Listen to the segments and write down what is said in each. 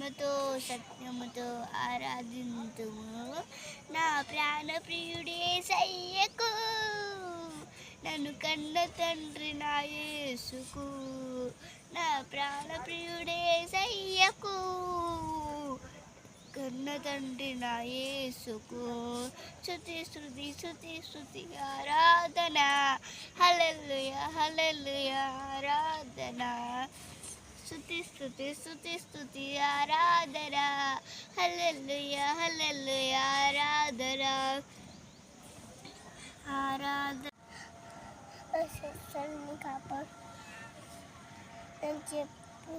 ఆత్మతో సత్యముతో ఆరాధింతుము నా ప్రాణ ప్రియుడే సయ్యకు నన్ను కన్న తండ్రి నా యేసుకు నా ప్రాణ ప్రియుడే సయ్యకు కన్న తండ్రి నా యేసుకు స్తుతి స్తుతి స్తుతి స్తుతి ఆరాధన హల్లెలూయా హల్లెలూయా ఆరాధన స్తుతి స్తుతి స్తుతి స్తుతి ఆరాధన హల్లెలూయా హల్లెలూయా ఆరాధన ఆరాధన కాపాడు అని చెప్పు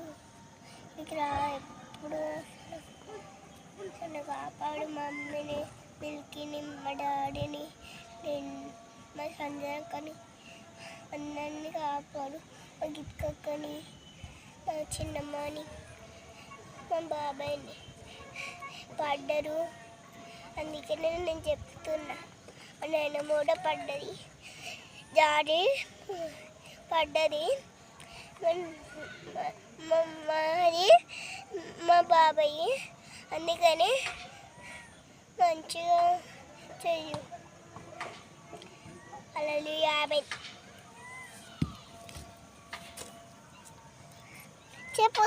ఇక్కడ ఎప్పుడు నన్ను కాపాడు మమ్మీని మిల్కీని మా డాడీని మా సంజయకని అందరినీ కాపాడు మా గిట్కక్కని మా చిన్నమ్మని మా బాబాయ్ని పడ్డరు అందుకనే నేను చెప్తున్నా నేను కూడా పడ్డది డాడీ పడ్డది మాది మా బాబాయ్ అందుకని మంచిగా చెయ్యు హల్లెలూయా ఆమేన్ చెప్పు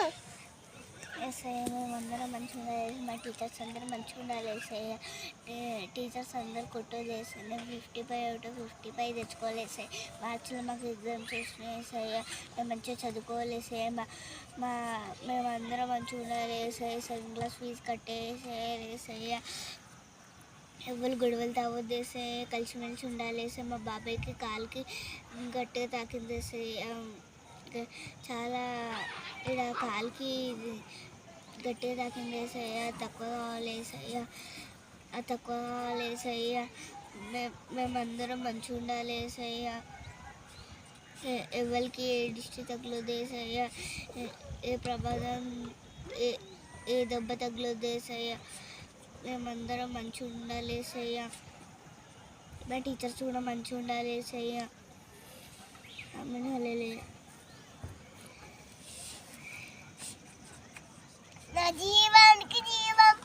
ఎస్ఐ మేమందరం మంచిగా ఉండాలి మా టీచర్స్ అందరూ మంచిగా ఉండాలి ఎస్ఐ టీచర్స్ అందరూ కొట్టోలు వేసాయి నేను 55 తెచ్చుకోవాలి ఎస్ఐ మార్చిలో మాకు ఎగ్జామ్స్ వచ్చినాయి ఎస్ఐ మేము మంచిగా చదువుకోవాలి ఎస్ఐ మేమందరం మంచిగా ఉండాలి ఎస్ఐ సెకండ్ క్లాస్ ఫీజు కట్టేసేయాలి ఎస్ఐ ఎవరు గొడవలు తావద్దు వేసే కలిసిమెలిసి ఉండాలి వేసే మా బాబాయ్కి కాలుకి గట్టిగా తాకింది వేసే చాలా ఇక్కడ కాలుకి గట్టిగా తాకింది వేసయ్య తక్కువ కావాలి వేసయ్య తక్కువ కావాలి వేసయ్య మేమందరం మంచిగా ఉండాలి వేసయ్య ఎవరికి ఏ దిష్టి తగలదు వేసయ్య ఏ ప్రమాదం ఏ దెబ్బ తగలదు వేసయ్య మేమందరం మంచిగా ఉండాలి వేసయ్య మా టీచర్స్ కూడా మంచిగా ఉండాలి వేసయ్య ఆమేన్ హల్లెలూయా నా జీవానికి జీవం